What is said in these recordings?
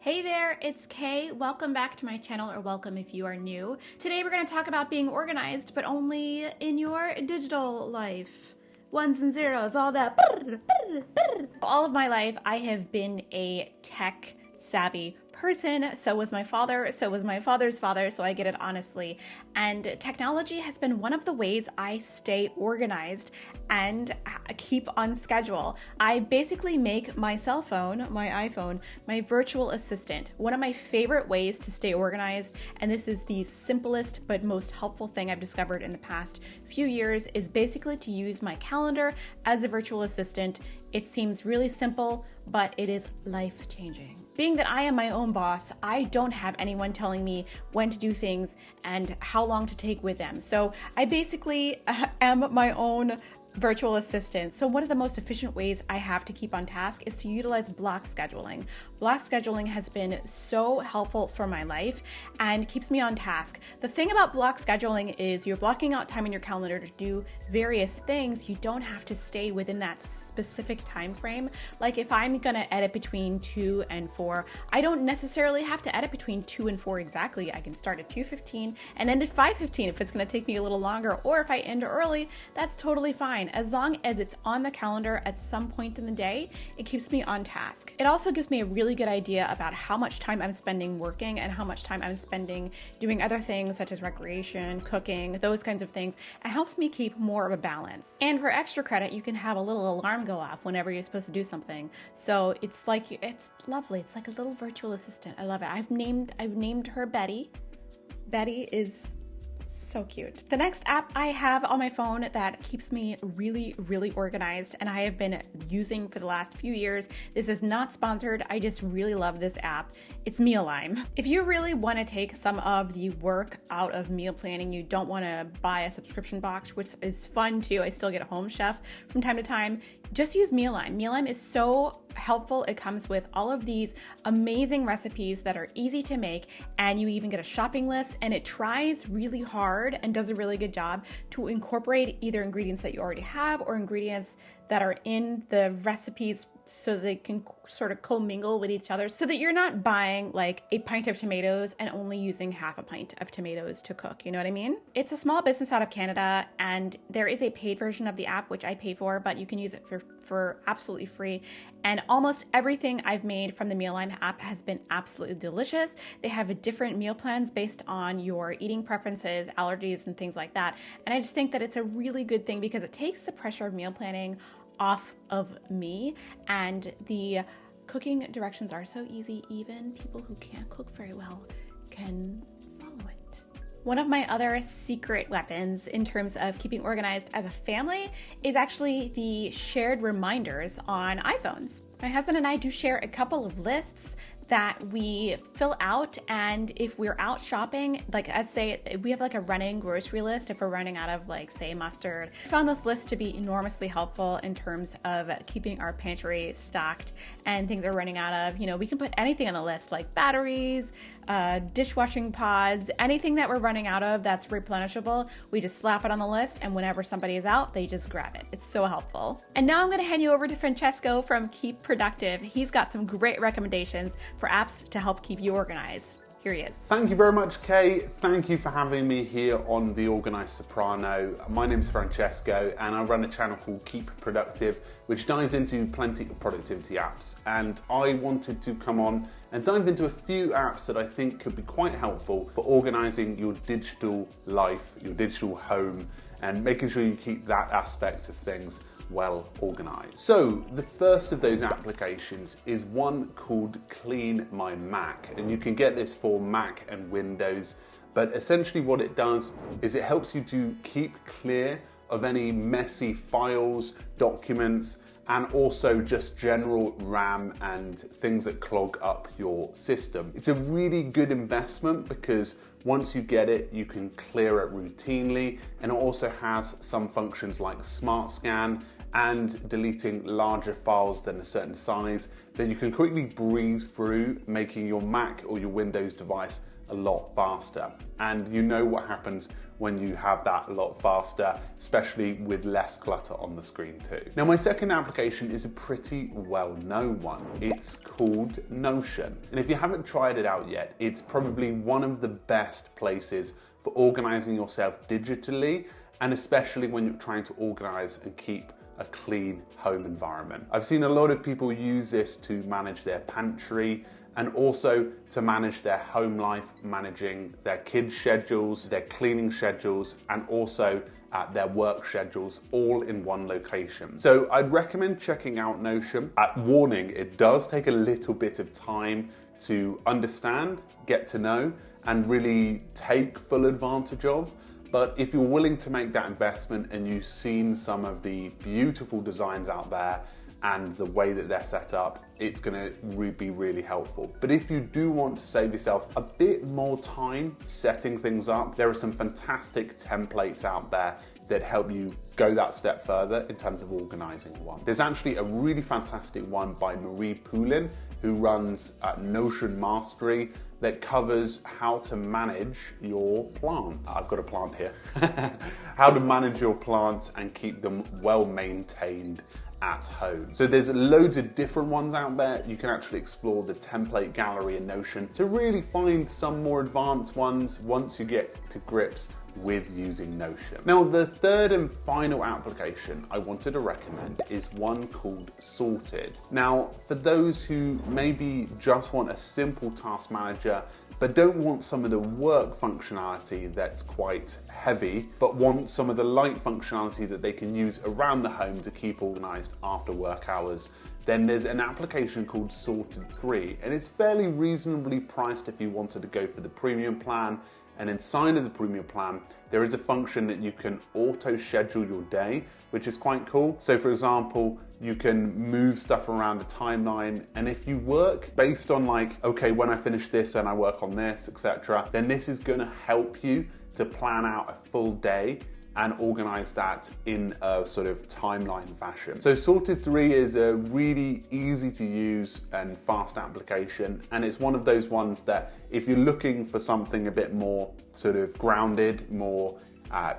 Hey there, it's Kay. Welcome back to my channel, or welcome if you are new. Today we're going to talk about being organized, but only in your digital life. Ones and zeros, all that. All of my life, I have been a tech savvy person. So was my father, so was my father's father, so I get it honestly. And technology has been one of the ways I stay organized and keep on schedule. I basically make my cell phone, my iPhone, my virtual assistant. One of my favorite ways to stay organized, and this is the simplest but most helpful thing I've discovered in the past few years, is basically to use my calendar as a virtual assistant. It seems really simple, but it is life-changing. Being that I am my own boss, I don't have anyone telling me when to do things and how long to take with them. So I basically am my own virtual assistant. So one of the most efficient ways I have to keep on task is to utilize block scheduling. Block scheduling has been so helpful for my life and keeps me on task. The thing about block scheduling is you're blocking out time in your calendar to do various things. You don't have to stay within that specific time frame. Like if I'm gonna edit between 2 and 4, I don't necessarily have to edit between 2 and 4 exactly. I can start at 2:15 and end at 5:15 if it's gonna take me a little longer, or if I end early, that's totally fine. As long as it's on the calendar at some point in the day, it keeps me on task. It also gives me a really good idea about how much time I'm spending working and how much time I'm spending doing other things such as recreation, cooking, those kinds of things. It helps me keep more of a balance. And for extra credit, you can have a little alarm go off whenever you're supposed to do something. So it's like, it's lovely. It's like a little virtual assistant. I love it. I've named her Betty. Betty is so cute. The next app I have on my phone that keeps me really organized, and I have been using for the last few years. This is not sponsored. I just really love this app. It's Mealime. If you really want to take some of the work out of meal planning, you don't want to buy a subscription box, which is fun too. I still get a Home Chef from time to time. Just use Mealime. Mealime is so helpful. It comes with all of these amazing recipes that are easy to make, and you even get a shopping list, and it tries really hard and does a really good job to incorporate either ingredients that you already have or ingredients that are in the recipes so they can sort of commingle with each other, so that you're not buying like a pint of tomatoes and only using half a pint of tomatoes to cook. You know what I mean? It's a small business out of Canada, and there is a paid version of the app, which I pay for, but you can use it for absolutely free. And almost everything I've made from the Mealime app has been absolutely delicious. They have different meal plans based on your eating preferences, allergies, and things like that. And I just think that it's a really good thing because it takes the pressure of meal planning off of me, and the cooking directions are so easy. Even people who can't cook very well can follow it. One of my other secret weapons in terms of keeping organized as a family is actually the shared reminders on iPhones. My husband and I do share a couple of lists that we fill out, and if we're out shopping, like let's say we have like a running grocery list if we're running out of, like, say, mustard. I found this list to be enormously helpful in terms of keeping our pantry stocked and things are running out of. You know, we can put anything on the list, like batteries, dishwashing pods, anything that we're running out of that's replenishable. We just slap it on the list, and whenever somebody is out, they just grab it. It's so helpful. And now I'm going to hand you over to Francesco from Keep Productive. He's got some great recommendations for apps to help keep you organized. Here he is. Thank you very much, Kay. Thank you for having me here on the Organized Soprano. My name is Francesco, and I run a channel called Keep Productive, which dives into plenty of productivity apps. And I wanted to come on and dive into a few apps that I think could be quite helpful for organizing your digital life, your digital home, and making sure you keep that aspect of things well organized. So the first of those applications is one called Clean My Mac, and you can get this for Mac and Windows, but essentially what it does is it helps you to keep clear of any messy files, documents, and also just general RAM and things that clog up your system. It's a really good investment because once you get it, you can clear it routinely, and it also has some functions like Smart Scan and deleting larger files than a certain size that you can quickly breeze through, making your Mac or your Windows device a lot faster. And you know what happens when you have that a lot faster, especially with less clutter on the screen too. Now, my second application is a pretty well-known one. It's called Notion. And if you haven't tried it out yet, it's probably one of the best places for organizing yourself digitally, and especially when you're trying to organize and keep a clean home environment. I've seen a lot of people use this to manage their pantry and also to manage their home life, managing their kids' schedules, their cleaning schedules, and also their work schedules all in one location. So I'd recommend checking out Notion. Warning, it does take a little bit of time to understand, get to know, and really take full advantage of. But if you're willing to make that investment and you've seen some of the beautiful designs out there and the way that they're set up, it's gonna be really helpful. But if you do want to save yourself a bit more time setting things up, there are some fantastic templates out there that help you go that step further in terms of organizing one. There's actually a really fantastic one by Marie Poulin, who runs Notion Mastery, that covers how to manage your plants. I've got a plant here. How to manage your plants and keep them well maintained at home. So there's loads of different ones out there. You can actually explore the template gallery in Notion to really find some more advanced ones once you get to grips with using Notion. Now, the third and final application I wanted to recommend is one called Sorted. Now, for those who maybe just want a simple task manager but don't want some of the work functionality that's quite heavy, but want some of the light functionality that they can use around the home to keep organized after work hours, then there's an application called Sorted 3, and it's fairly reasonably priced if you wanted to go for the premium plan. And inside of the premium plan, there is a function that you can auto schedule your day, which is quite cool. So for example, you can move stuff around the timeline. And if you work based on like, okay, when I finish this and I work on this, etc., then this is gonna help you to plan out a full day and organize that in a sort of timeline fashion. So Sorted 3 is a really easy to use and fast application, and it's one of those ones that if you're looking for something a bit more sort of grounded, more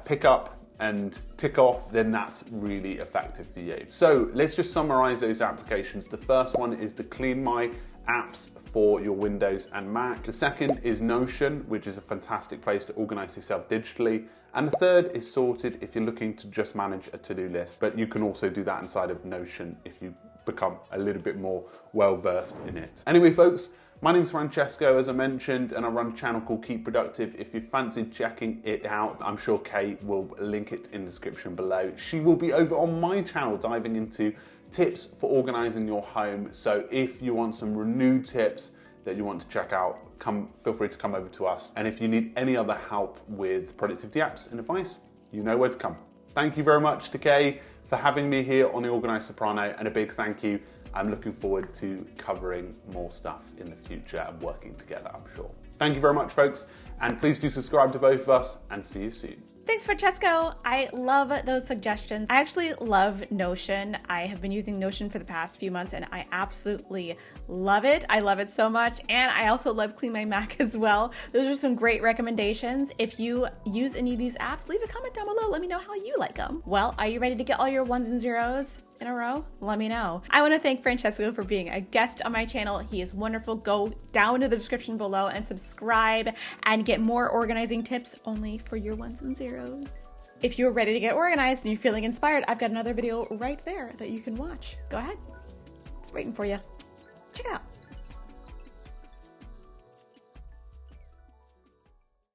pick up and tick off, then that's really effective for you. So let's just summarize those applications. The first one is the Clean My apps for your Windows and Mac. The second is Notion, which is a fantastic place to organize yourself digitally. And the third is Sorted if you're looking to just manage a to-do list, but you can also do that inside of Notion if you become a little bit more well-versed in it. Anyway, folks, my name's Francesco, as I mentioned, and I run a channel called Keep Productive. If you fancy checking it out, I'm sure Kate will link it in the description below. She will be over on my channel diving into tips for organizing your home. So if you want some renewed tips that you want to check out, feel free to come over to us. And if you need any other help with productivity apps and advice, you know where to come. Thank you very much to Kay for having me here on the Organized Soprano, and a big thank you. I'm looking forward to covering more stuff in the future and working together, I'm sure. Thank you very much, folks, and please do subscribe to both of us, and see you soon. Thanks, Francesco. I love those suggestions. I actually love Notion. I have been using Notion for the past few months and I absolutely love it. I love it so much. And I also love Clean My Mac as well. Those are some great recommendations. If you use any of these apps, leave a comment down below. Let me know how you like them. Well, are you ready to get all your ones and zeros in a row? Let me know. I want to thank Francesco for being a guest on my channel. He is wonderful. Go down to the description below and subscribe and get more organizing tips only for your ones and zeros. If you're ready to get organized and you're feeling inspired, I've got another video right there that you can watch. Go ahead. It's waiting for you. Check it out.